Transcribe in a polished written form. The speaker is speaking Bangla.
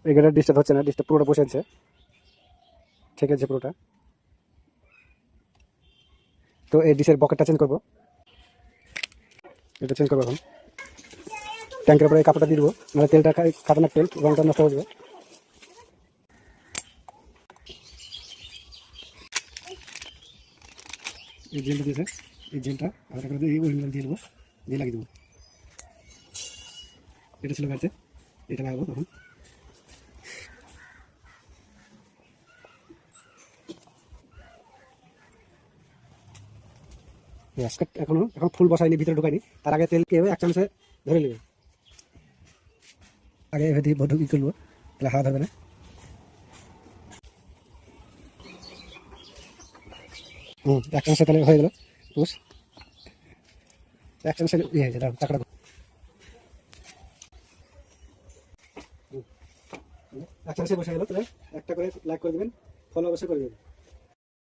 এখানে ডিস্টার্ব হচ্ছে না, ডিস্টার্ব পুরোটা বসে আছে, ঠিক আছে পুরোটা। তো এই ডিশের বকেটটা চেঞ্জ করবো, এটা চেঞ্জ করবো এখন। ট্যাঙ্কের উপরে এই কাপড়টা দিয়ে দেবো, মানে তেলটা খাতারনাক তেল, রংটা নষ্ট হয়ে যাবে। এই জেলটা দিয়েছে, এই জেলটা আলাদা করে দিয়ে এই অরিজিনাল দিয়ে দেবো, দিয়ে লাগিয়ে দেবো। এটা ছিল গাড়িতে, এটা লাগাবো তখন। এখন ফুল বসাইনি, ভিতরে ঢুকাইনি, তার আগে তেলকে এক চামচে ধরে নেবে। আগে এভাবে দিয়ে ই করবো, তাহলে হাওয়া ধরবে না। এক চামচে তাহলে হয়ে গেল পুষ, এক চামচে ইয়ে হয়েছে, চাকরা। এক চামচে বসে গেল, তাহলে একটা করে লাইক করে দেবেন, ফলো অবশ্যই করে দেবেন।